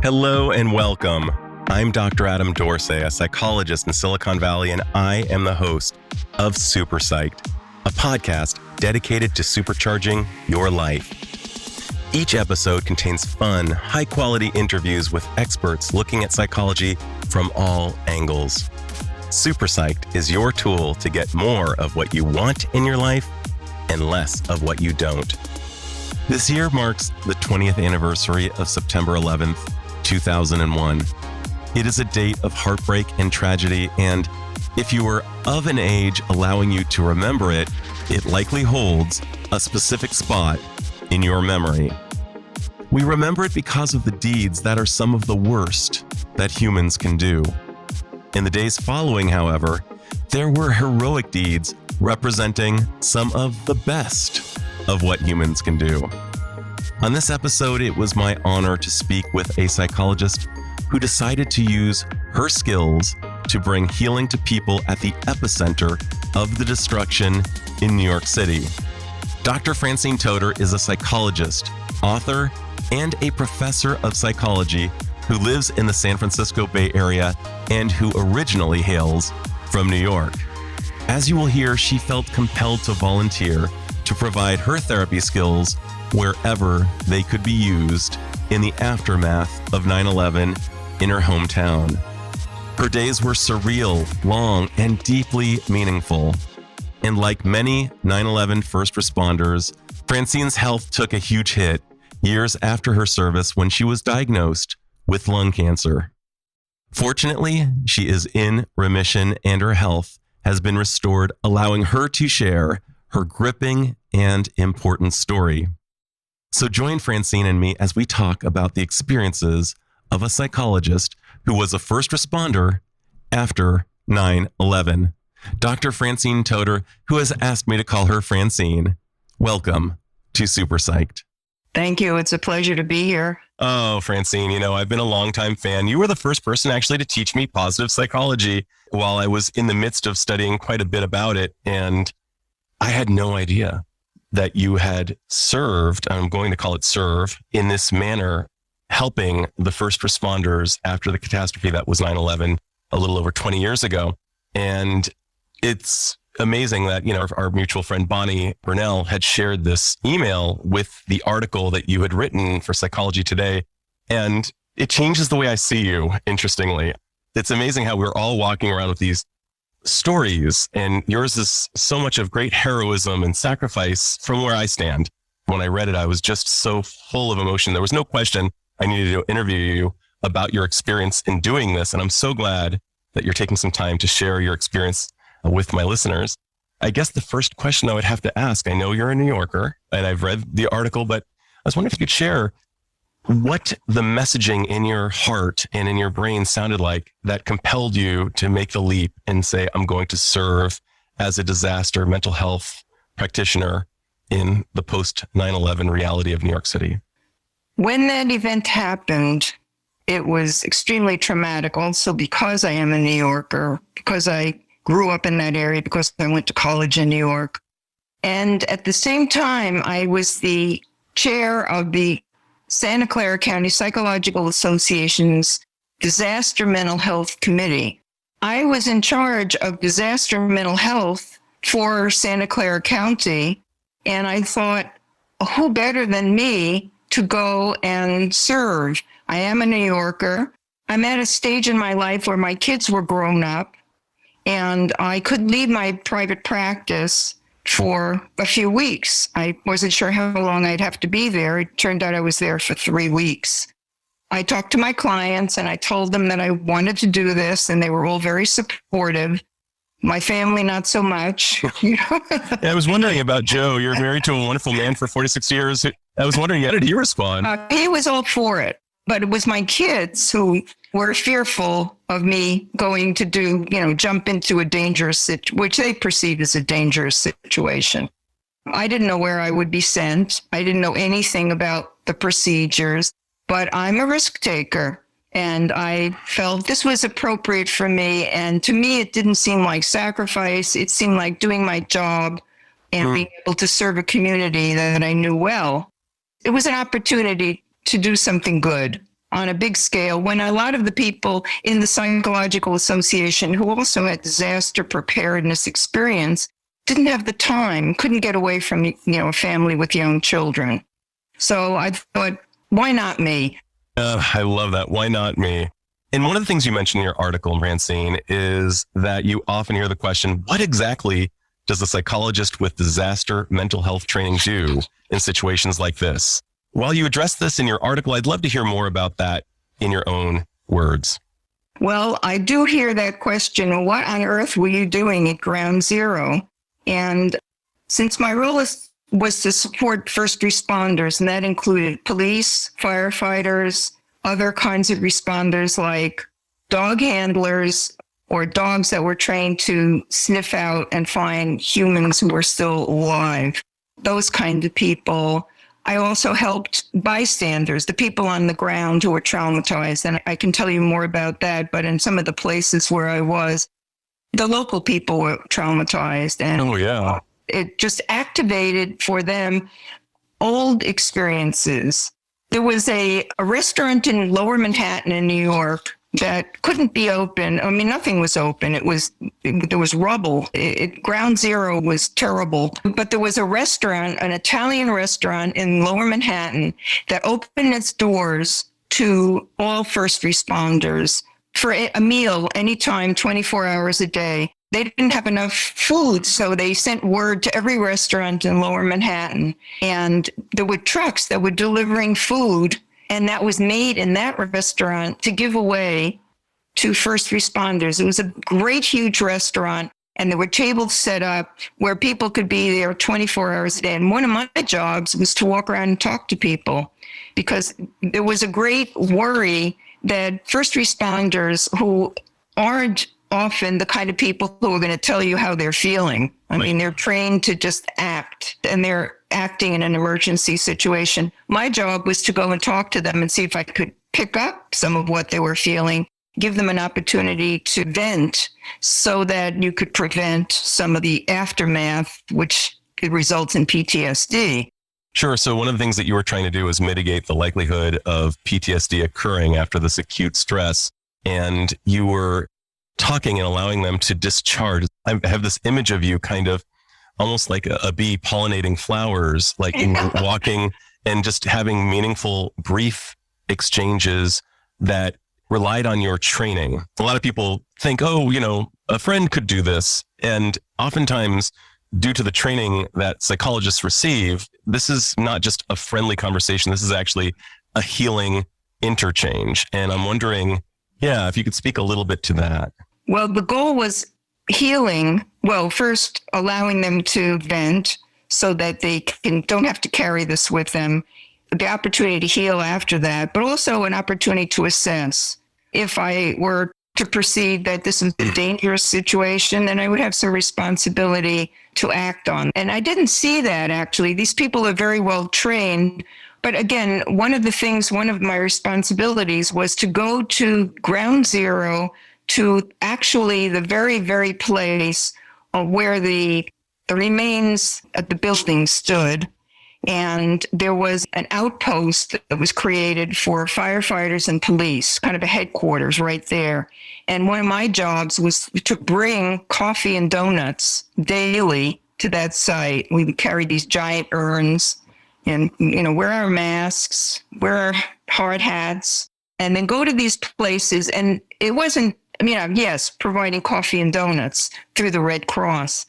Hello and welcome. I'm Dr. Adam Dorsey, a psychologist in Silicon Valley, and I am the host of Super Psyched, a podcast dedicated to supercharging your life. Each episode contains fun, high-quality interviews with experts looking at psychology from all angles. Super Psyched is your tool to get more of what you want in your life and less of what you don't. This year marks the 20th anniversary of September 11th, 2001. It is a date of heartbreak and tragedy, and if you were of an age allowing you to remember it, it likely holds a specific spot in your memory. We remember it because of the deeds that are some of the worst that humans can do. In the days following, however, there were heroic deeds representing some of the best of what humans can do. On this episode, it was my honor to speak with a psychologist who decided to use her skills to bring healing to people at the epicenter of the destruction in New York City. Dr. Francine Toder is a psychologist, author, and a professor of psychology who lives in the San Francisco Bay Area and who originally hails from New York. As you will hear, she felt compelled to volunteer to provide her therapy skills wherever they could be used in the aftermath of 9/11 in her hometown. Her days were surreal, long, and deeply meaningful. And like many 9/11 first responders, Francine's health took a huge hit years after her service when she was diagnosed with lung cancer. Fortunately, she is in remission and her health has been restored, allowing her to share her gripping and important story. So join Francine and me as we talk about the experiences of a psychologist who was a first responder after 9/11. Dr. Francine Toder, who has asked me to call her Francine, welcome to Super Psyched. Thank you. It's a pleasure to be here. Oh, Francine, I've been a longtime fan. You were the first person actually to teach me positive psychology while I was in the midst of studying quite a bit about it. And I had no idea that you had served, I'm going to call it serve, in this manner, helping the first responders after the catastrophe that was 9/11 a little over 20 years ago. And it's amazing that, our mutual friend Bonnie Burnell had shared this email with the article that you had written for Psychology Today. And it changes the way I see you, interestingly. It's amazing how we're all walking around with these stories, and yours is so much of great heroism and sacrifice from where I stand. When I read it, I was just so full of emotion. There was no question I needed to interview you about your experience in doing this. And I'm so glad that you're taking some time to share your experience with my listeners. I guess the first question I would have to ask, I know you're a New Yorker and I've read the article, but I was wondering if you could share what the messaging in your heart and in your brain sounded like that compelled you to make the leap and say, I'm going to serve as a disaster mental health practitioner in the post 9/11 reality of New York City. When that event happened, it was extremely traumatic. Also, because I am a New Yorker, because I grew up in that area, because I went to college in New York. And at the same time, I was the chair of the Santa Clara County Psychological Association's Disaster Mental Health Committee. I was in charge of disaster mental health for Santa Clara County, and I thought, who better than me to go and serve? I am a New Yorker. I'm at a stage in my life where my kids were grown up, and I could leave my private practice for a few weeks. I wasn't sure how long I'd have to be there. It turned out I was there for 3 weeks. I talked to my clients and I told them that I wanted to do this, and they were all very supportive. My family, not so much. Yeah, I was wondering about Joe. You're married to a wonderful man for 46 years. I was wondering, how did he respond? He was all for it, but it was my kids who were fearful of me going to jump into a dangerous which they perceive as a dangerous situation. I didn't know where I would be sent. I didn't know anything about the procedures, but I'm a risk taker. And I felt this was appropriate for me. And to me, it didn't seem like sacrifice. It seemed like doing my job and being able to serve a community that I knew well. It was an opportunity to do something good. on a big scale when a lot of the people in the Psychological Association who also had disaster preparedness experience didn't have the time, couldn't get away from, a family with young children. So I thought, why not me? I love that. Why not me? And one of the things you mentioned in your article, Francine, is that you often hear the question, what exactly does a psychologist with disaster mental health training do in situations like this? While you address this in your article, I'd love to hear more about that in your own words. Well, I do hear that question, what on earth were you doing at ground zero? And since my role was to support first responders, and that included police, firefighters, other kinds of responders like dog handlers or dogs that were trained to sniff out and find humans who were still alive, those kind of people. I also helped bystanders, the people on the ground who were traumatized. And I can tell you more about that. But in some of the places where I was, the local people were traumatized. And it just activated for them old experiences. There was a restaurant in Lower Manhattan in New York that couldn't be open. I mean, nothing was open. There was rubble. Ground zero was terrible. But there was a restaurant, an Italian restaurant in Lower Manhattan that opened its doors to all first responders for a meal anytime, 24 hours a day. They didn't have enough food, so they sent word to every restaurant in Lower Manhattan. And there were trucks that were delivering food, and that was made in that restaurant to give away to first responders. It was a great, huge restaurant, and there were tables set up where people could be there 24 hours a day. And one of my jobs was to walk around and talk to people, because there was a great worry that first responders who aren't often the kind of people who are going to tell you how they're feeling. I mean, they're trained to just act, and they're acting in an emergency situation. My job was to go and talk to them and see if I could pick up some of what they were feeling, give them an opportunity to vent so that you could prevent some of the aftermath, which could result in PTSD. Sure. So one of the things that you were trying to do is mitigate the likelihood of PTSD occurring after this acute stress. And you were talking and allowing them to discharge. I have this image of you kind of almost like a bee pollinating flowers, like walking and just having meaningful, brief exchanges that relied on your training. A lot of people think, a friend could do this. And oftentimes, due to the training that psychologists receive, this is not just a friendly conversation. This is actually a healing interchange. And I'm wondering, if you could speak a little bit to that. Well, the goal was healing. Well, first allowing them to vent so that they don't have to carry this with them. The opportunity to heal after that, but also an opportunity to assess. If I were to perceive that this is a dangerous situation, then I would have some responsibility to act on. And I didn't see that, actually. These people are very well trained. But again, one of my responsibilities was to go to ground zero, to actually the very, very place where the remains of the building stood. And there was an outpost that was created for firefighters and police, kind of a headquarters right there. And one of my jobs was to bring coffee and donuts daily to that site. We would carry these giant urns and, wear our masks, wear our hard hats, and then go to these places. And it wasn't, yes, providing coffee and donuts through the Red Cross,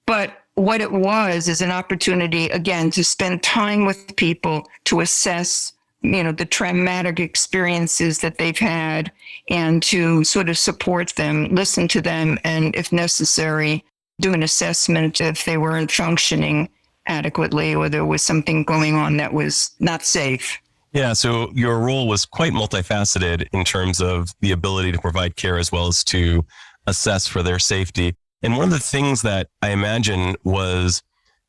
but what it was is an opportunity, again, to spend time with people, to assess, the traumatic experiences that they've had, and to sort of support them, listen to them, and if necessary, do an assessment if they weren't functioning adequately or there was something going on that was not safe. Yeah, so your role was quite multifaceted in terms of the ability to provide care as well as to assess for their safety. And one of the things that I imagine was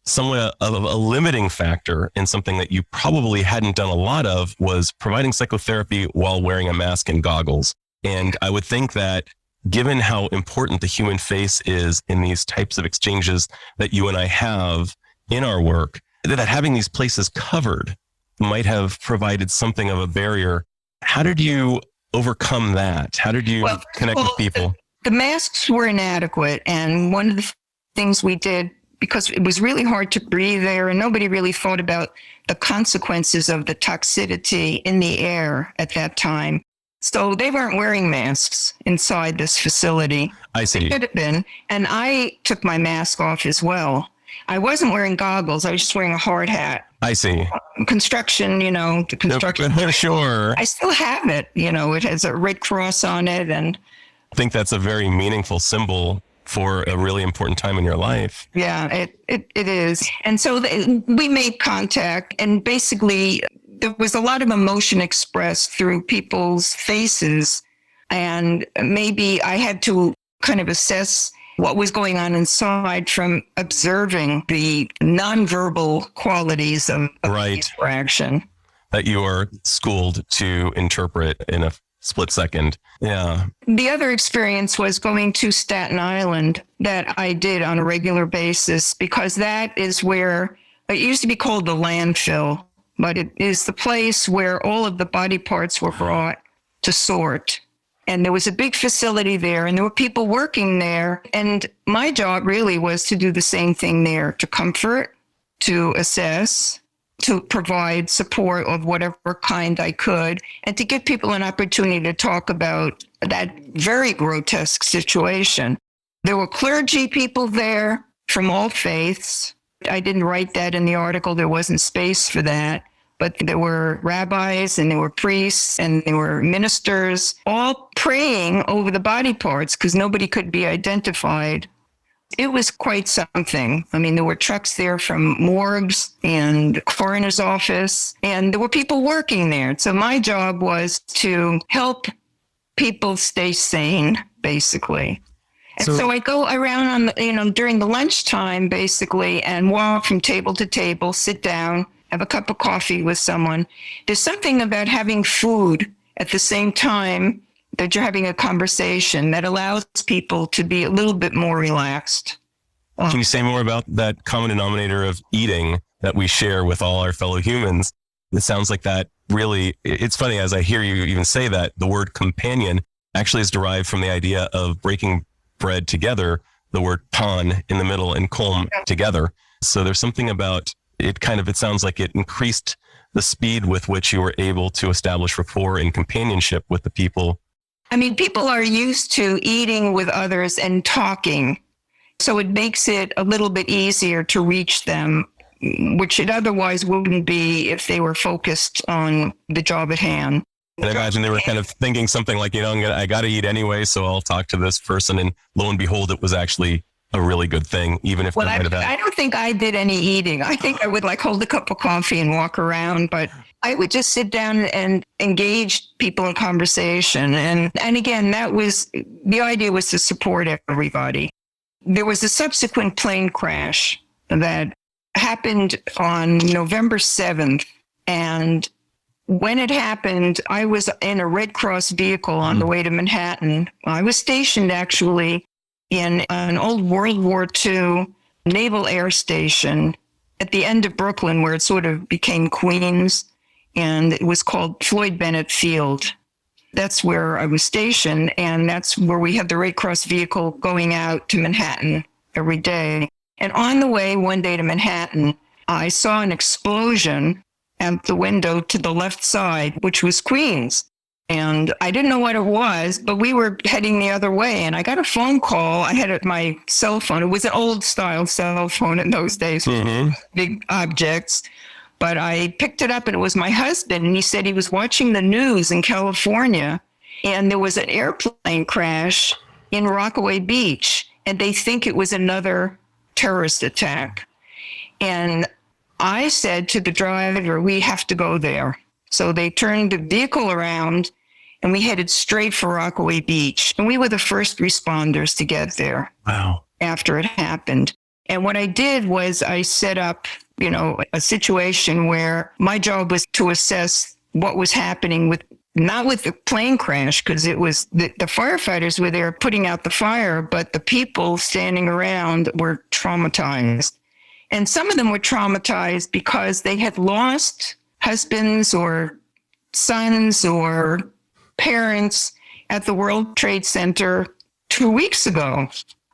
somewhat of a limiting factor in something that you probably hadn't done a lot of was providing psychotherapy while wearing a mask and goggles. And I would think that given how important the human face is in these types of exchanges that you and I have in our work, that having these places covered might have provided something of a barrier. How did you overcome that? How did you connect with people? The masks were inadequate. And one of the things we did, because it was really hard to breathe there and nobody really thought about the consequences of the toxicity in the air at that time. So they weren't wearing masks inside this facility. I see. They could have been. And I took my mask off as well. I wasn't wearing goggles. I was just wearing a hard hat. I see. Construction, the construction. Sure. I still have it. It has a Red Cross on it. And I think that's a very meaningful symbol for a really important time in your life. Yeah, it is. And so we made contact, and basically there was a lot of emotion expressed through people's faces. And maybe I had to kind of assess what was going on inside from observing the nonverbal qualities of interaction. That you are schooled to interpret in a split second. Yeah. The other experience was going to Staten Island that I did on a regular basis, because that is where it used to be called the landfill, but it is the place where all of the body parts were brought to sort. And there was a big facility there and there were people working there. And my job really was to do the same thing there, to comfort, to assess, to provide support of whatever kind I could, and to give people an opportunity to talk about that very grotesque situation. There were clergy people there from all faiths. I didn't write that in the article. There wasn't space for that. But there were rabbis and there were priests and there were ministers all praying over the body parts because nobody could be identified. It was quite something. I mean, there were trucks there from morgues and coroner's office, and there were people working there. So my job was to help people stay sane, basically. And so I go around during the lunchtime, basically, and walk from table to table, sit down, have a cup of coffee with someone. There's something about having food at the same time that you're having a conversation that allows people to be a little bit more relaxed. Can you say more about that common denominator of eating that we share with all our fellow humans? It sounds like that really, it's funny as I hear you even say that, the word companion actually is derived from the idea of breaking bread together, the word pan in the middle and kolm together. So there's something about it it sounds like it increased the speed with which you were able to establish rapport and companionship with the people. I mean, people are used to eating with others and talking. So it makes it a little bit easier to reach them, which it otherwise wouldn't be if they were focused on the job at hand. And I imagine they were kind of thinking something like, I got to eat anyway, so I'll talk to this person. And lo and behold, it was actually a really good thing, even if I don't think I did any eating. I think I would hold a cup of coffee and walk around, but I would just sit down and engage people in conversation. And again, the idea was to support everybody. There was a subsequent plane crash that happened on November 7th. And when it happened, I was in a Red Cross vehicle on the way to Manhattan. I was stationed actually in an old World War II naval air station at the end of Brooklyn, where it sort of became Queens, and it was called Floyd Bennett Field. That's where I was stationed, and that's where we had the Red Cross vehicle going out to Manhattan every day. And on the way one day to Manhattan, I saw an explosion at the window to the left side, which was Queens. And I didn't know what it was, but we were heading the other way. And I got a phone call. I had my cell phone. It was an old style cell phone in those days, big objects. But I picked it up and it was my husband. And he said he was watching the news in California. And there was an airplane crash in Rockaway Beach. And they think it was another terrorist attack. And I said to the driver, we have to go there. So they turned the vehicle around and we headed straight for Rockaway Beach. And we were the first responders to get there. Wow. After it happened. And what I did was I set up, a situation where my job was to assess what was happening not with the plane crash, because it was the firefighters were there putting out the fire, but the people standing around were traumatized. And some of them were traumatized because they had lost husbands or sons or parents at the World Trade Center 2 weeks ago.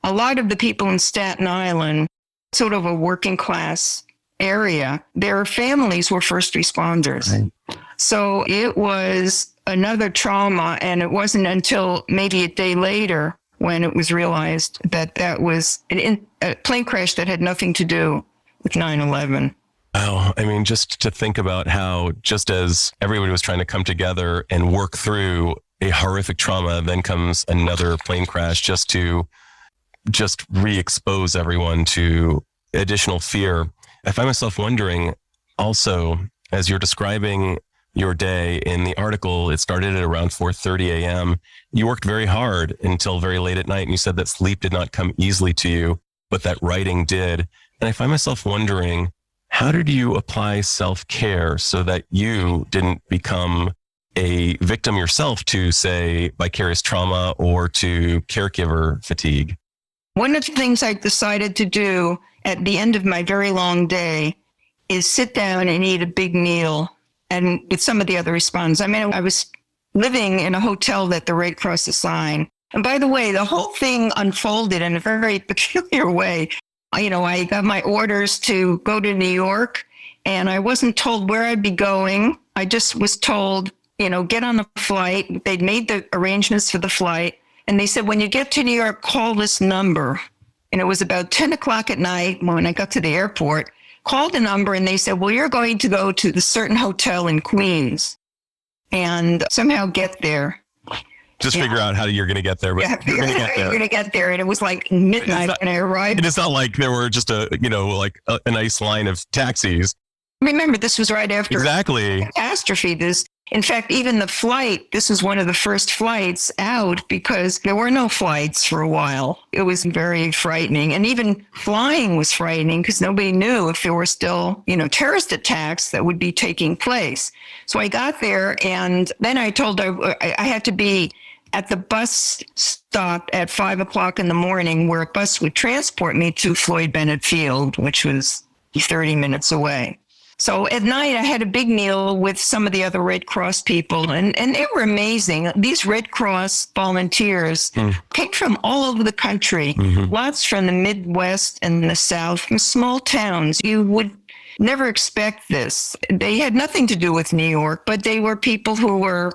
A lot of the people in Staten Island, sort of a working class area, their families were first responders. Right. So it was another trauma. And it wasn't until maybe a day later when it was realized that that was a plane crash that had nothing to do with 9/11. Oh, I mean, just to think about how just as everybody was trying to come together and work through a horrific trauma, then comes another plane crash just to re-expose everyone to additional fear. I find myself wondering also, as you're describing your day in the article, it started at around 4:30 a.m. You worked very hard until very late at night, and you said that sleep did not come easily to you, but that writing did. And I find myself wondering, how did you apply self-care so that you didn't become a victim yourself to, say, vicarious trauma or to caregiver fatigue? One of the things I decided to do at the end of my very long day is sit down and eat a big meal, and with some of the other respondents. I mean, I was living in a hotel that the Red Cross assigned. And by the way, the whole thing unfolded in a very peculiar way. You know, I got my orders to go to New York, and I wasn't told where I'd be going. I just was told, you know, get on the flight. They'd made the arrangements for the flight. And they said, when you get to New York, call this number. And it was about 10 o'clock at night when I got to the airport, called the number, and they said, well, you're going to go to the certain hotel in Queens and somehow get there. Just figure out how you're going to get there. But you're going to get there. You're going to get there. And it was like midnight when I arrived. And it's not like there were just a nice line of taxis. Remember, this was right after exactly catastrophe. In fact, even the flight, this was one of the first flights out because there were no flights for a while. It was very frightening. And even flying was frightening because nobody knew if there were still, terrorist attacks that would be taking place. So I got there, and then I told her I had to be at the bus stop at 5 o'clock in the morning where a bus would transport me to Floyd Bennett Field, which was 30 minutes away. So at night, I had a big meal with some of the other Red Cross people, and they were amazing. These Red Cross volunteers came from all over the country, lots from the Midwest and the South, from small towns. You would never expect this. They had nothing to do with New York, but they were people who were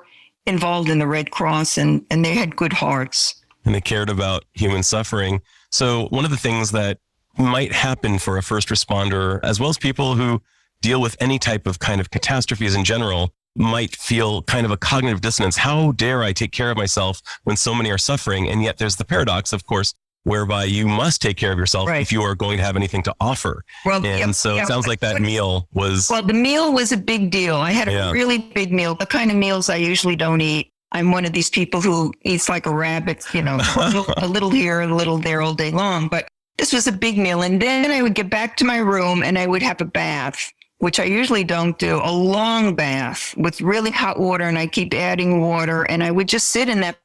involved in the Red Cross, and they had good hearts. And they cared about human suffering. So one of the things that might happen for a first responder, as well as people who deal with any type of kind of catastrophes in general, might feel kind of a cognitive dissonance. How dare I take care of myself when so many are suffering? And yet there's the paradox, of course, whereby you must take care of yourself if you are going to have anything to offer. Well, it sounds like that meal was... Well, the meal was a big deal. I had a really big meal, the kind of meals I usually don't eat. I'm one of these people who eats like a rabbit, a little here, a little there all day long. But this was a big meal. And then I would get back to my room and I would have a bath, which I usually don't do, a long bath with really hot water, and I keep adding water, and I would just sit in that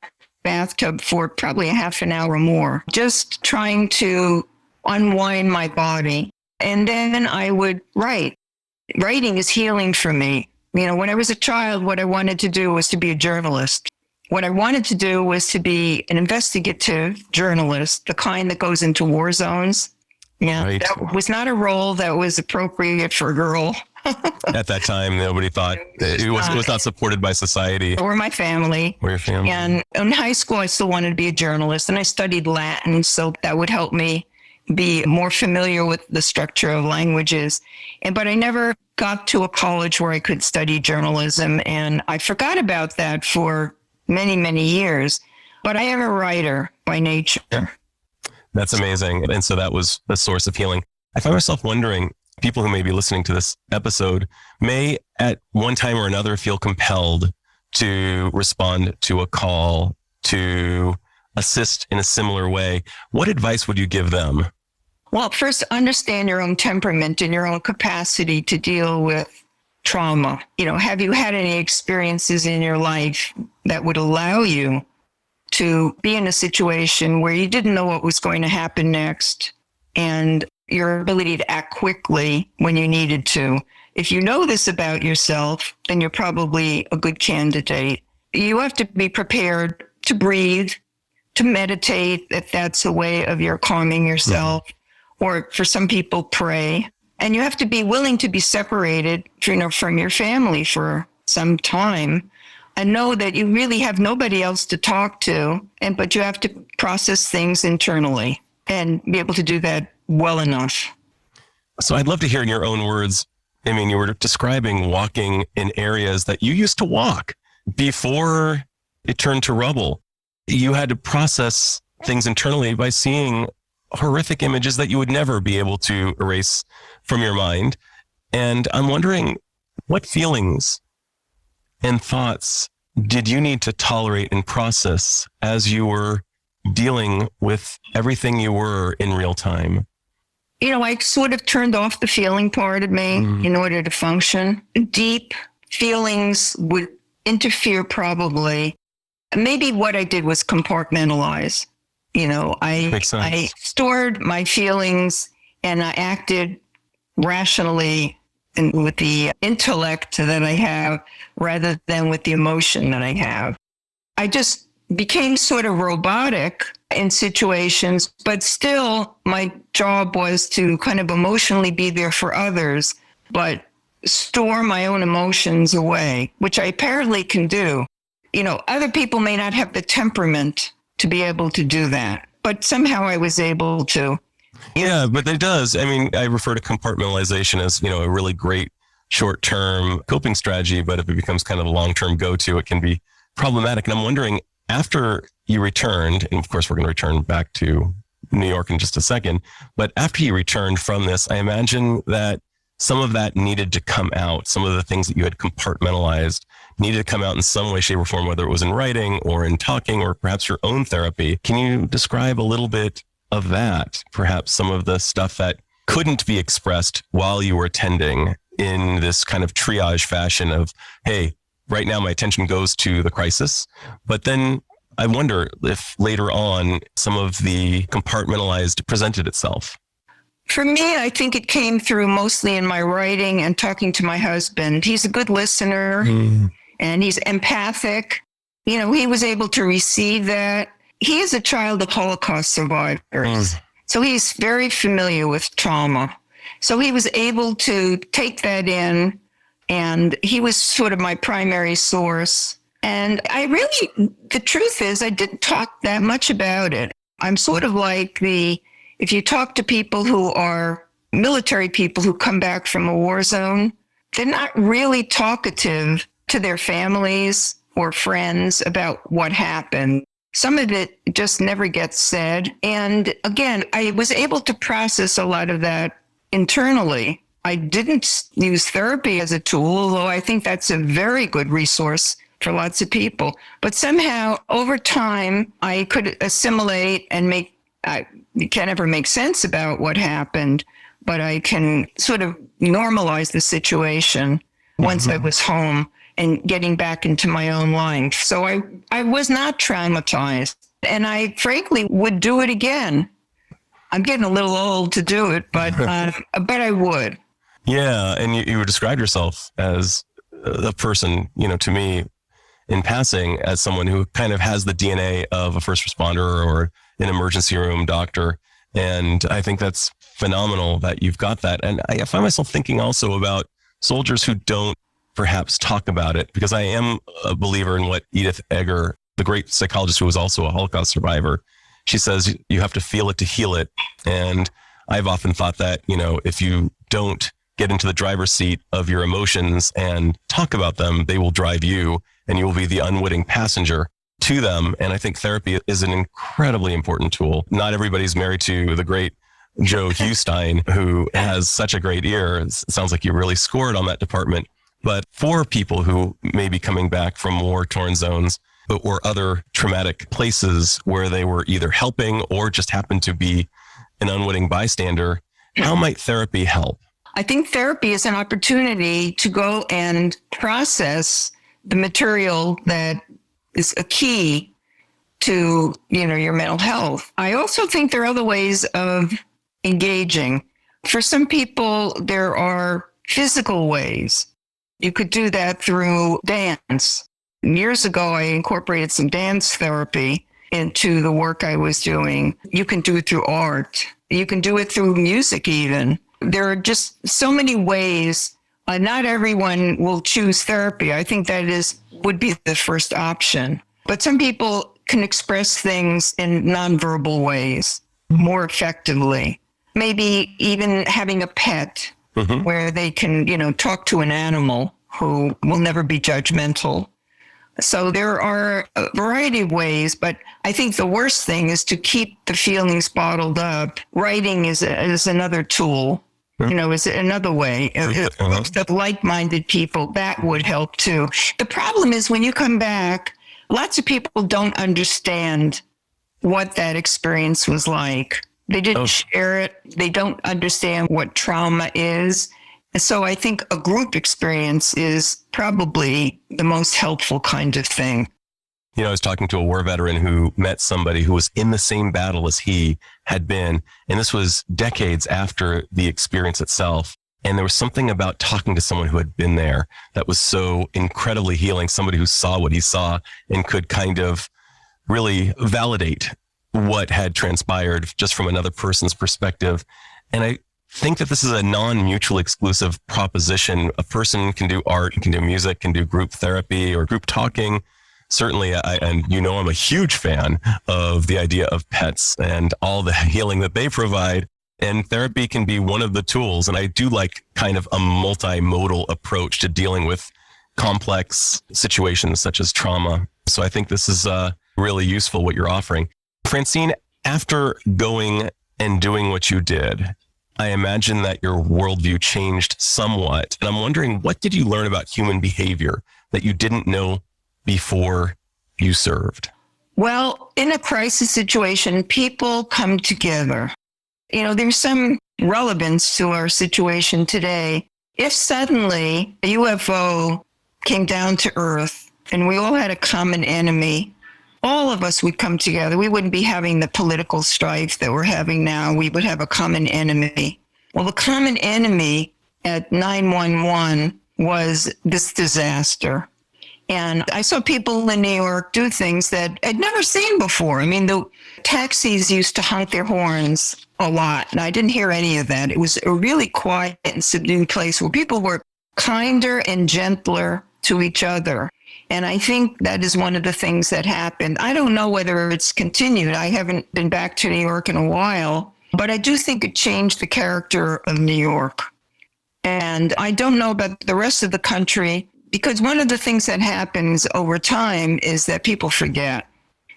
bathtub for probably a half an hour or more, just trying to unwind my body. And then I would write. Writing is healing for me. When I was a child, what I wanted to do was to be a journalist. What I wanted to do was to be an investigative journalist, the kind that goes into war zones. Yeah, right. That was not a role that was appropriate for a girl. At that time, nobody thought it was not supported by society. Or my family. Or your family. And in high school, I still wanted to be a journalist, and I studied Latin, so that would help me be more familiar with the structure of languages. But I never got to a college where I could study journalism, and I forgot about that for many, many years. But I am a writer by nature. That's amazing. And so that was a source of healing. I find myself wondering, people who may be listening to this episode may at one time or another feel compelled to respond to a call, to assist in a similar way. What advice would you give them? Well, first, understand your own temperament and your own capacity to deal with trauma. Have you had any experiences in your life that would allow you to be in a situation where you didn't know what was going to happen next, and your ability to act quickly when you needed to if you know this about yourself, then you're probably a good candidate. You have to be prepared to breathe, to meditate, if that's a way of your calming yourself, or for some people, pray. And you have to be willing to be separated, from your family for some time and know that you really have nobody else to talk to, but you have to process things internally and be able to do that well enough. So I'd love to hear in your own words, I mean, you were describing walking in areas that you used to walk before it turned to rubble. You had to process things internally by seeing horrific images that you would never be able to erase from your mind. And I'm wondering, what feelings and thoughts did you need to tolerate and process as you were dealing with everything you were in real time? I sort of turned off the feeling part of me in order to function. Deep feelings would interfere probably. Maybe what I did was compartmentalize. I stored my feelings and I acted rationally and with the intellect that I have rather than with the emotion that I have. I just became sort of robotic in situations, but still my job was to kind of emotionally be there for others, but store my own emotions away, which I apparently can do. Other people may not have the temperament to be able to do that, but somehow I was able to. Yeah, but it does. I mean, I refer to compartmentalization as, a really great short-term coping strategy, but if it becomes kind of a long-term go-to, it can be problematic. And I'm wondering, after you returned, and of course we're going to return back to New York in just a second, but after you returned from this, I imagine that some of that needed to come out. Some of the things that you had compartmentalized needed to come out in some way, shape, or form, whether it was in writing or in talking or perhaps your own therapy. Can you describe a little bit of that? Perhaps some of the stuff that couldn't be expressed while you were attending in this kind of triage fashion of, hey, right now my attention goes to the crisis. But then I wonder if later on some of the compartmentalized presented itself. For me, I think it came through mostly in my writing and talking to my husband. He's a good listener and he's empathic. He was able to receive that. He is a child of Holocaust survivors. So he's very familiar with trauma. So he was able to take that in, and he was sort of my primary source. And the truth is, I didn't talk that much about it. I'm sort of like if you talk to people who are military people who come back from a war zone, they're not really talkative to their families or friends about what happened. Some of it just never gets said. And again, I was able to process a lot of that internally. I didn't use therapy as a tool, although I think that's a very good resource for lots of people. But somehow over time, I could assimilate and you can't ever make sense about what happened, but I can sort of normalize the situation once I was home and getting back into my own life. So I was not traumatized, and I frankly would do it again. I'm getting a little old to do it, but I would. Yeah, and you described yourself as a person, to me, in passing, as someone who kind of has the DNA of a first responder or an emergency room doctor. And I think that's phenomenal that you've got that. And I find myself thinking also about soldiers who don't perhaps talk about it, because I am a believer in what Edith Eger, the great psychologist who was also a Holocaust survivor, she says, you have to feel it to heal it. And I've often thought that, if you don't get into the driver's seat of your emotions and talk about them, they will drive you and you will be the unwitting passenger to them. And I think therapy is an incredibly important tool. Not everybody's married to the great Joe Hustine, who has such a great ear. It sounds like you really scored on that department. But for people who may be coming back from war-torn zones or other traumatic places where they were either helping or just happened to be an unwitting bystander, how might therapy help? I think therapy is an opportunity to go and process the material that is a key to, your mental health. I also think there are other ways of engaging. For some people, there are physical ways. You could do that through dance. Years ago, I incorporated some dance therapy into the work I was doing. You can do it through art. You can do it through music even. There are just so many ways. Not everyone will choose therapy. I think that would be the first option. But some people can express things in nonverbal ways more effectively. Maybe even having a pet where they can, talk to an animal who will never be judgmental. So there are a variety of ways, but I think the worst thing is to keep the feelings bottled up. Writing is another tool, is another way. Of like-minded people, that would help too. The problem is when you come back, lots of people don't understand what that experience was like. They didn't share it. They don't understand what trauma is. And so I think a group experience is probably the most helpful kind of thing. I was talking to a war veteran who met somebody who was in the same battle as he had been. And this was decades after the experience itself. And there was something about talking to someone who had been there that was so incredibly healing, somebody who saw what he saw and could kind of really validate what had transpired just from another person's perspective. And I think that this is a non-mutually exclusive proposition. A person can do art, can do music, can do group therapy or group talking. Certainly, I'm a huge fan of the idea of pets and all the healing that they provide. And therapy can be one of the tools. And I do like kind of a multimodal approach to dealing with complex situations such as trauma. So I think this is really useful what you're offering. Francine, after going and doing what you did, I imagine that your worldview changed somewhat. And I'm wondering, what did you learn about human behavior that you didn't know before you served? Well, in a crisis situation, people come together. There's some relevance to our situation today. If suddenly a UFO came down to Earth and we all had a common enemy, all of us would come together. We wouldn't be having the political strife that we're having now. We would have a common enemy. Well, the common enemy at 911 was this disaster. And I saw people in New York do things that I'd never seen before. I mean, the taxis used to honk their horns a lot, and I didn't hear any of that. It was a really quiet and subdued place where people were kinder and gentler to each other. And I think that is one of the things that happened. I don't know whether it's continued. I haven't been back to New York in a while, but I do think it changed the character of New York. And I don't know about the rest of the country, because one of the things that happens over time is that people forget.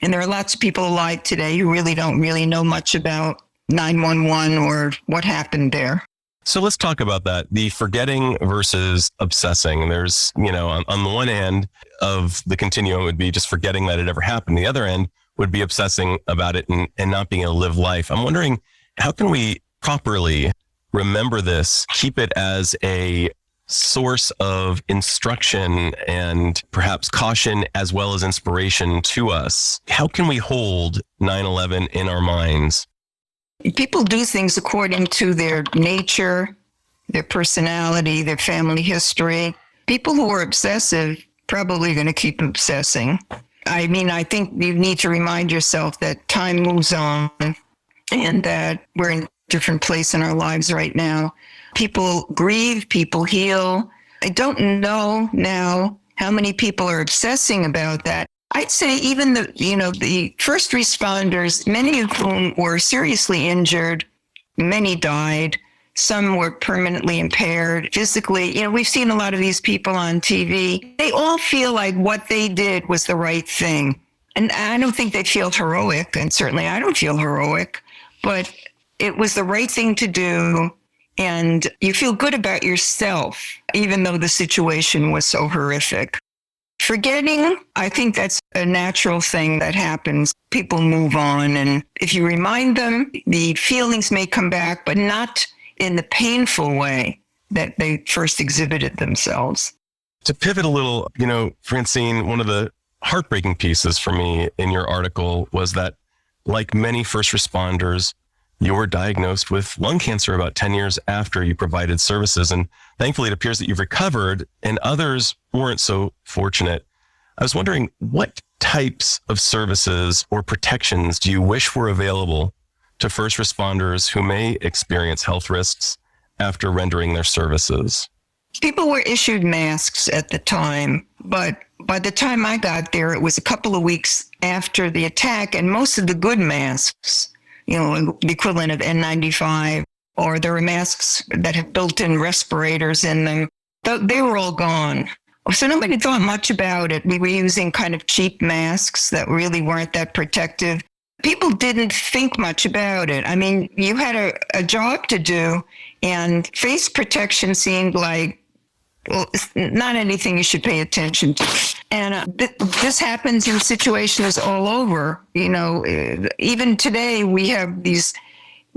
And there are lots of people alive today who really don't know much about 911 or what happened there. So let's talk about that. The forgetting versus obsessing. There's, on the one end of the continuum would be just forgetting that it ever happened. The other end would be obsessing about it and not being able to live life. I'm wondering, how can we properly remember this, keep it as a source of instruction and perhaps caution as well as inspiration to us? How can we hold 9/11 in our minds? People do things according to their nature, their personality, their family history. People who are obsessive probably going to keep obsessing. I mean, I think you need to remind yourself that time moves on and that we're in a different place in our lives right now. People grieve, people heal. I don't know now how many people are obsessing about that. I'd say even the first responders, many of whom were seriously injured, many died, some were permanently impaired physically. We've seen a lot of these people on TV. They all feel like what they did was the right thing. And I don't think they feel heroic, and certainly I don't feel heroic, but it was the right thing to do. And you feel good about yourself, even though the situation was so horrific. Forgetting, I think that's a natural thing that happens. People move on, and if you remind them, the feelings may come back, but not in the painful way that they first exhibited themselves. To pivot a little, Francine, one of the heartbreaking pieces for me in your article was that, like many first responders, you were diagnosed with lung cancer about 10 years after you provided services. And thankfully, it appears that you've recovered and others weren't so fortunate. I was wondering, what types of services or protections do you wish were available to first responders who may experience health risks after rendering their services? People were issued masks at the time, but by the time I got there, it was a couple of weeks after the attack, and most of the good masks, the equivalent of N95, or there were masks that have built-in respirators in them, they were all gone. So nobody thought much about it. We were using kind of cheap masks that really weren't that protective. People didn't think much about it. I mean, you had a job to do, and face protection seemed like, well, it's not anything you should pay attention to. And this happens in situations all over. Even today we have these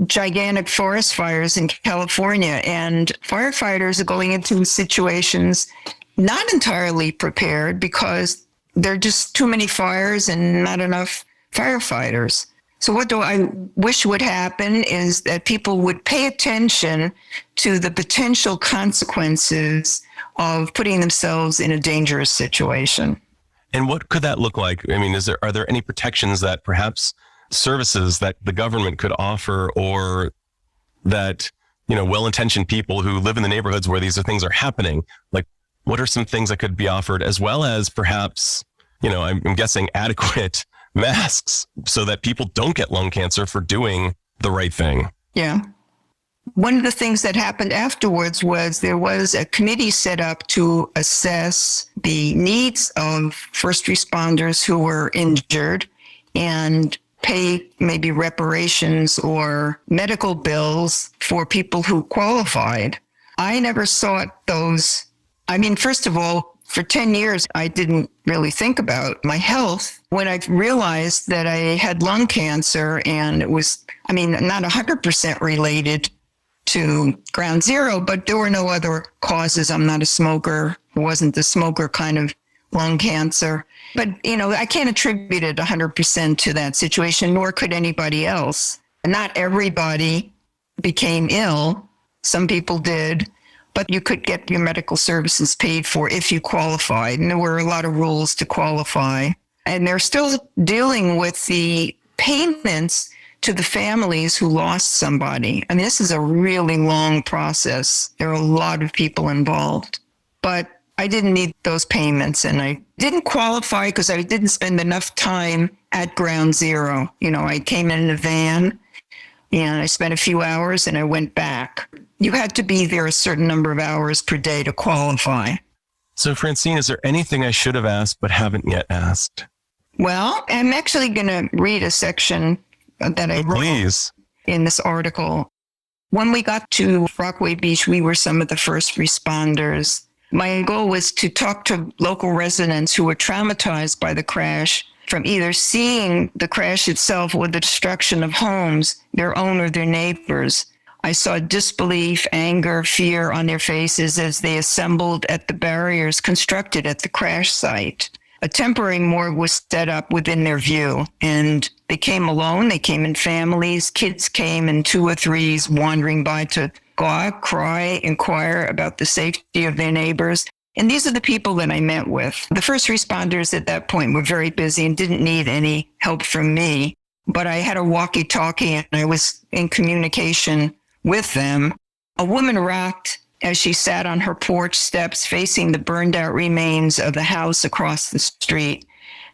gigantic forest fires in California, and firefighters are going into situations not entirely prepared because there are just too many fires and not enough firefighters. So what do I wish would happen is that people would pay attention to the potential consequences of putting themselves in a dangerous situation. And what could that look like? I mean, are there any protections that perhaps services that the government could offer, or that, well-intentioned people who live in the neighborhoods where these things are happening, like, what are some things that could be offered, as well as perhaps, I'm guessing adequate masks so that people don't get lung cancer for doing the right thing? Yeah. One of the things that happened afterwards was there was a committee set up to assess the needs of first responders who were injured and pay maybe reparations or medical bills for people who qualified. I never sought those. I mean, first of all, for 10 years, I didn't really think about my health. When I realized that I had lung cancer, and it was, not 100% related to ground zero, but there were no other causes. I'm not a smoker. It wasn't the smoker kind of lung cancer. But, I can't attribute it 100% to that situation, nor could anybody else. Not everybody became ill. Some people did. But you could get your medical services paid for if you qualified. And there were a lot of rules to qualify. And they're still dealing with the payments to the families who lost somebody. And this is a really long process. There are a lot of people involved. But I didn't need those payments, and I didn't qualify because I didn't spend enough time at ground zero. I came in a van, and I spent a few hours, and I went back. You had to be there a certain number of hours per day to qualify. So, Francine, is there anything I should have asked but haven't yet asked? Well, I'm actually going to read a section that I wrote in this article. When we got to Rockaway Beach, we were some of the first responders. My goal was to talk to local residents who were traumatized by the crash from either seeing the crash itself or the destruction of homes, their own or their neighbors. I saw disbelief, anger, fear on their faces as they assembled at the barriers constructed at the crash site. A temporary morgue was set up within their view, and they came alone. They came in families. Kids came in 2 or 3s wandering by to gawk, cry, inquire about the safety of their neighbors. And these are the people that I met with. The first responders at that point were very busy and didn't need any help from me, but I had a walkie-talkie and I was in communication with them. A woman rocked as she sat on her porch steps facing the burned out remains of the house across the street.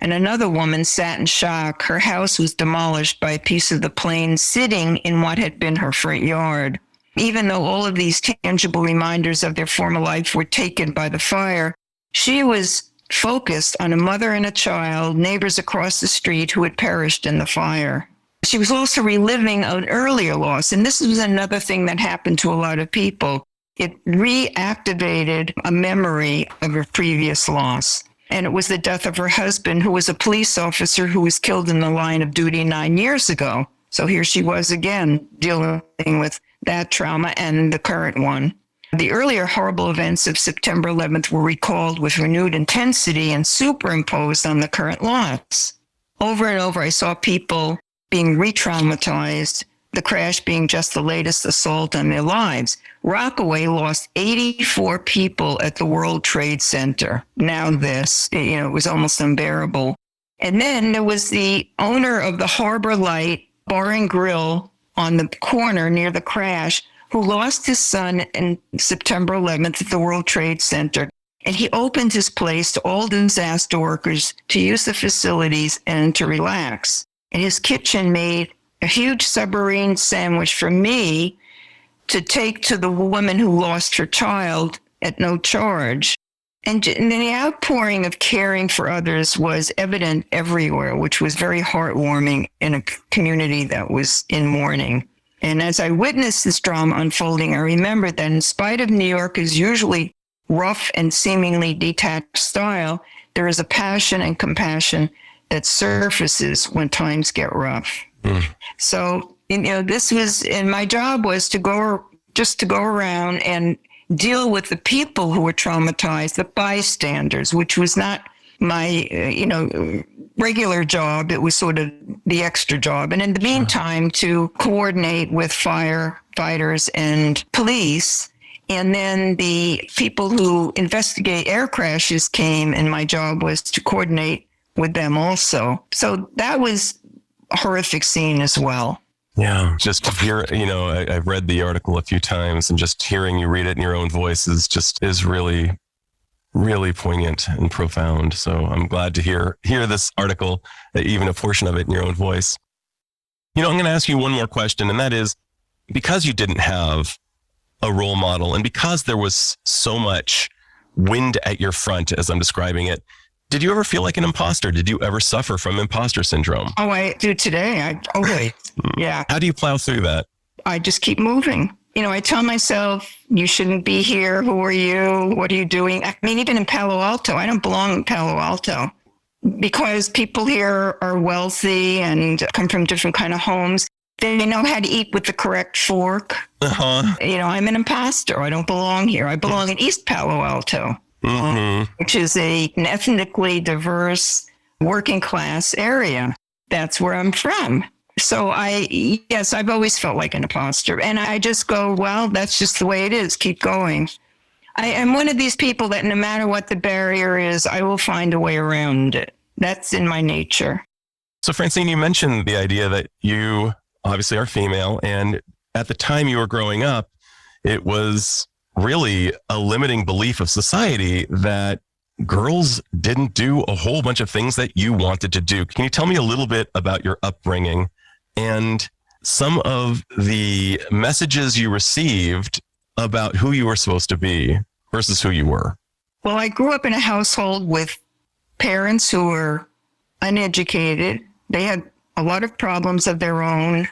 And another woman sat in shock. Her house was demolished by a piece of the plane sitting in what had been her front yard. Even though all of these tangible reminders of their former life were taken by the fire, she was focused on a mother and a child, neighbors across the street who had perished in the fire. She was also reliving an earlier loss, and this was another thing that happened to a lot of people. It reactivated a memory of a previous loss. And it was the death of her husband, who was a police officer who was killed in the line of duty 9 years ago. So here she was again, dealing with that trauma and the current one. The earlier horrible events of September 11th were recalled with renewed intensity and superimposed on the current loss. Over and over, I saw people being re-traumatized the crash being just the latest assault on their lives. Rockaway lost 84 people at the World Trade Center. Now this, it was almost unbearable. And then there was the owner of the Harbor Light Bar and Grill on the corner near the crash, who lost his son on September 11th at the World Trade Center. And he opened his place to all disaster workers to use the facilities and to relax. And his kitchen made a huge submarine sandwich for me to take to the woman who lost her child at no charge. And the outpouring of caring for others was evident everywhere, which was very heartwarming in a community that was in mourning. And as I witnessed this drama unfolding, I remembered that in spite of New York's usually rough and seemingly detached style, there is a passion and compassion that surfaces when times get rough. So, this was, and my job was to go around and deal with the people who were traumatized, the bystanders, which was not my, regular job. It was sort of the extra job. And in the meantime, to coordinate with firefighters and police. And then the people who investigate air crashes came, and my job was to coordinate with them also. So that was a horrific scene as well. Yeah, just to hear, I've read the article a few times, and just hearing you read it in your own voice is really, really poignant and profound. So I'm glad to hear this article, even a portion of it in your own voice. I'm going to ask you one more question, and that is, because you didn't have a role model, and because there was so much wind at your front, as I'm describing it, did you ever feel like an imposter? Did you ever suffer from imposter syndrome? Oh, I do today. I always, yeah. How do you plow through that? I just keep moving. I tell myself, you shouldn't be here. Who are you? What are you doing? I mean, even in Palo Alto, I don't belong in Palo Alto because people here are wealthy and come from different kind of homes. They know how to eat with the correct fork. I'm an imposter. I don't belong here. I belong in East Palo Alto. Which is an ethnically diverse working class area. That's where I'm from. So I've always felt like an imposter. And I just go, well, that's just the way it is. Keep going. I am one of these people that no matter what the barrier is, I will find a way around it. That's in my nature. So Francine, you mentioned the idea that you obviously are female. And at the time you were growing up, it was really a limiting belief of society that girls didn't do a whole bunch of things that you wanted to do. Can you tell me a little bit about your upbringing and some of the messages you received about who you were supposed to be versus who you were? Well, I grew up in a household with parents who were uneducated. They had a lot of problems of their own,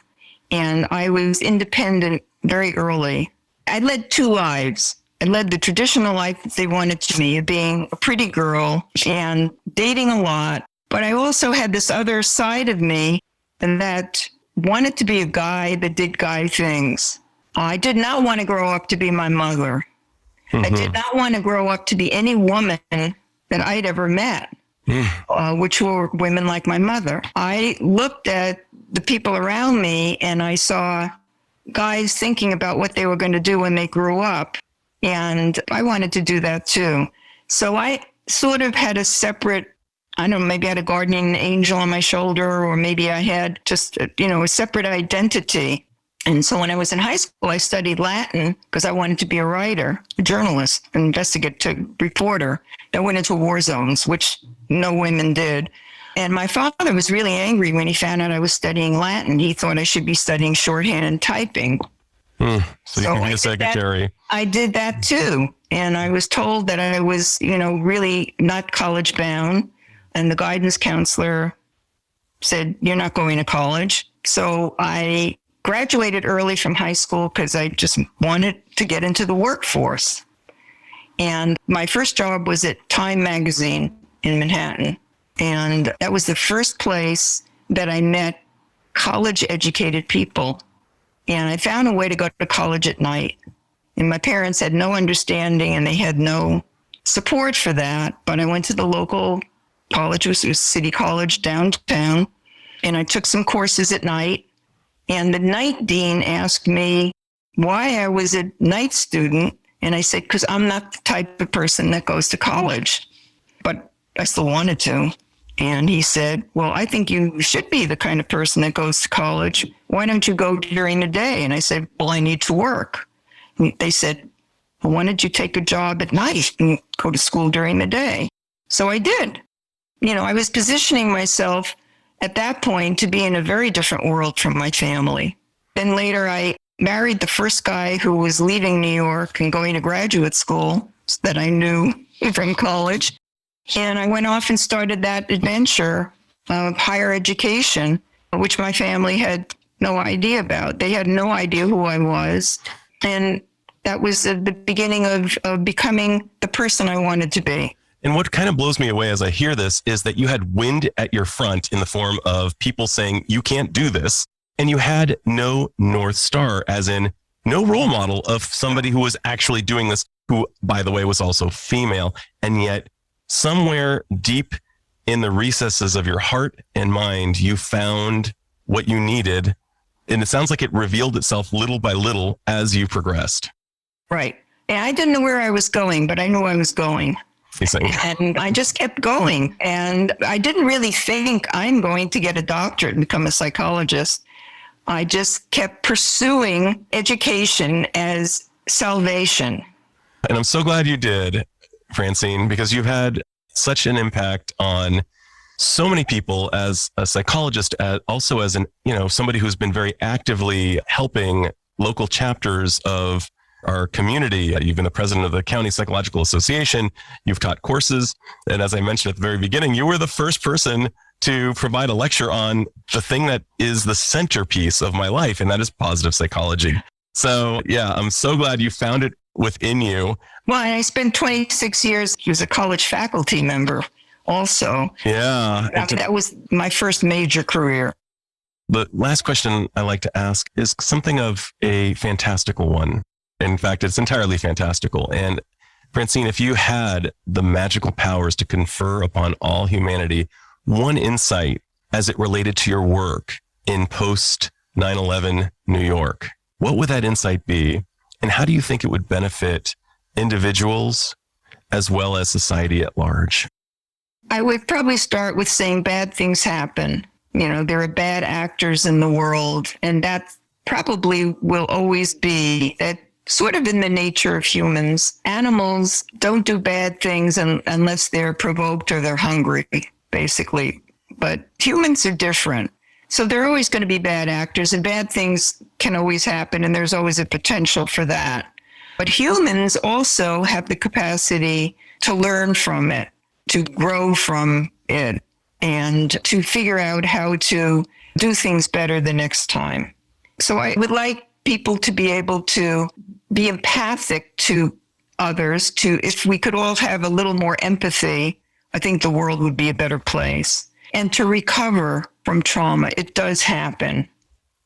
and I was independent very early. I led two lives. I led the traditional life that they wanted to me, of being a pretty girl and dating a lot. But I also had this other side of me that wanted to be a guy that did guy things. I did not want to grow up to be my mother. I did not want to grow up to be any woman that I'd ever met, which were women like my mother. I looked at the people around me and I saw guys thinking about what they were going to do when they grew up. And I wanted to do that too. So I sort of had a separate, I don't know, maybe I had a guardian angel on my shoulder, or maybe I had just, a separate identity. And so when I was in high school, I studied Latin because I wanted to be a writer, a journalist, an investigative reporter that went into war zones, which no women did. And my father was really angry when he found out I was studying Latin. He thought I should be studying shorthand and typing. So you can be a secretary. I did that too. And I was told that I was, really not college bound. And the guidance counselor said, you're not going to college. So I graduated early from high school because I just wanted to get into the workforce. And my first job was at Time magazine in Manhattan. And that was the first place that I met college-educated people. And I found a way to go to college at night. And my parents had no understanding and they had no support for that. But I went to the local college, which was City College downtown. And I took some courses at night. And the night dean asked me why I was a night student. And I said, because I'm not the type of person that goes to college, but I still wanted to. And he said, well, I think you should be the kind of person that goes to college. Why don't you go during the day? And I said, well, I need to work. And they said, well, why don't you take a job at night and go to school during the day? So I did. I was positioning myself at that point to be in a very different world from my family. Then later I married the first guy who was leaving New York and going to graduate school that I knew from college. And I went off and started that adventure of higher education, which my family had no idea about. They had no idea who I was. And that was the beginning of becoming the person I wanted to be. And what kind of blows me away as I hear this is that you had wind at your front in the form of people saying, you can't do this. And you had no North Star, as in no role model of somebody who was actually doing this, who, by the way, was also female. And yet somewhere deep in the recesses of your heart and mind, you found what you needed. And it sounds like it revealed itself little by little as you progressed. Right. And I didn't know where I was going, but I knew I was going. And I just kept going. And I didn't really think I'm going to get a doctorate and become a psychologist. I just kept pursuing education as salvation. And I'm so glad you did, Francine, because you've had such an impact on so many people as a psychologist, also as somebody who's been very actively helping local chapters of our community. You've been the president of the County Psychological Association. You've taught courses. And as I mentioned at the very beginning, you were the first person to provide a lecture on the thing that is the centerpiece of my life, and that is positive psychology. So yeah, I'm so glad you found it within you. Well, I spent 26 years as a college faculty member also. Yeah. That was my first major career. The last question I like to ask is something of a fantastical one. In fact, it's entirely fantastical. And Francine, if you had the magical powers to confer upon all humanity one insight as it related to your work in post 9/11 New York, what would that insight be? And how do you think it would benefit individuals as well as society at large? I would probably start with saying bad things happen. There are bad actors in the world, and that probably will always be that. Sort of in the nature of humans. Animals don't do bad things unless they're provoked or they're hungry, basically. But humans are different. So there are always going to be bad actors, and bad things can always happen, and there's always a potential for that. But humans also have the capacity to learn from it, to grow from it, and to figure out how to do things better the next time. So I would like people to be able to be empathic to others. If we could all have a little more empathy, I think the world would be a better place. And to recover from trauma, it does happen.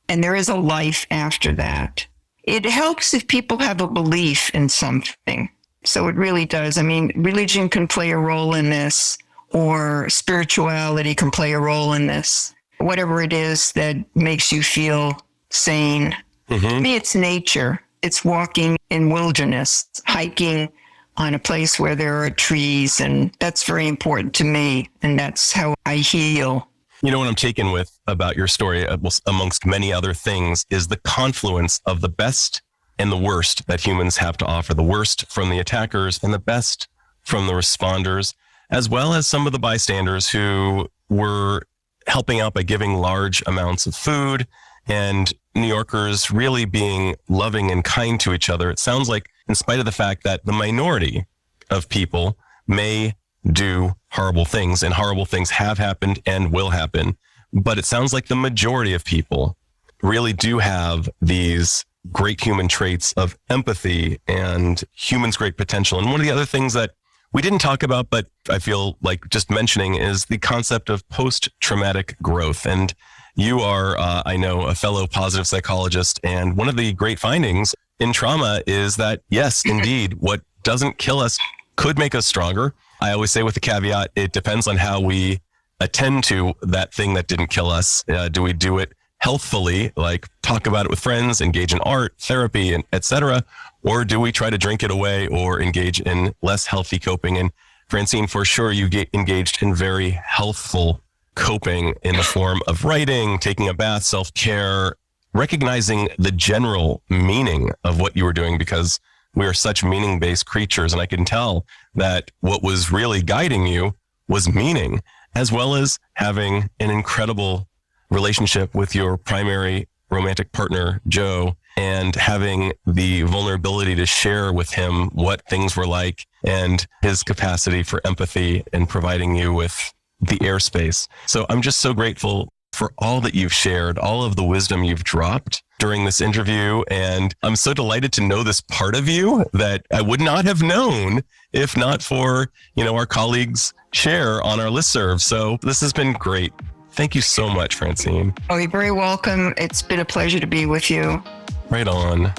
And there is a life after that. It helps if people have a belief in something. So it really does. I mean, religion can play a role in this, or spirituality can play a role in this. Whatever it is that makes you feel sane. Mm-hmm. For me, it's nature. It's walking in wilderness, hiking on a place where there are trees. And that's very important to me. And that's how I heal. You know what I'm taken with about your story, amongst many other things, is the confluence of the best and the worst that humans have to offer. The worst from the attackers and the best from the responders, as well as some of the bystanders who were helping out by giving large amounts of food, and New Yorkers really being loving and kind to each other. It sounds like, in spite of the fact that the minority of people may do horrible things, and horrible things have happened and will happen, but it sounds like the majority of people really do have these great human traits of empathy and humans' great potential. And one of the other things that we didn't talk about, but I feel like just mentioning, is the concept of post-traumatic growth. And you are, I know, a fellow positive psychologist. And one of the great findings in trauma is that, yes, indeed, what doesn't kill us could make us stronger. I always say with the caveat, it depends on how we attend to that thing that didn't kill us. Do we do it healthfully, like talk about it with friends, engage in art, therapy, and etc.? Or do we try to drink it away or engage in less healthy coping? And Francine, for sure, you get engaged in very healthful coping in the form of writing, taking a bath, self-care, recognizing the general meaning of what you were doing, because we are such meaning-based creatures. And I can tell that what was really guiding you was meaning, as well as having an incredible relationship with your primary romantic partner, Joe, and having the vulnerability to share with him what things were like and his capacity for empathy and providing you with the airspace. So I'm just so grateful for all that you've shared, all of the wisdom you've dropped during this interview. And I'm so delighted to know this part of you that I would not have known if not for, our colleagues' share on our listserv. So this has been great. Thank you so much, Francine. Oh, you're very welcome. It's been a pleasure to be with you. Right on.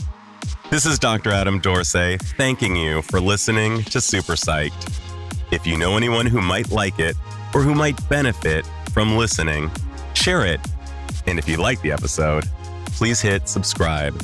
This is Dr. Adam Dorsey thanking you for listening to Super Psyched. If you know anyone who might like it or who might benefit from listening, share it. And if you like the episode, please hit subscribe.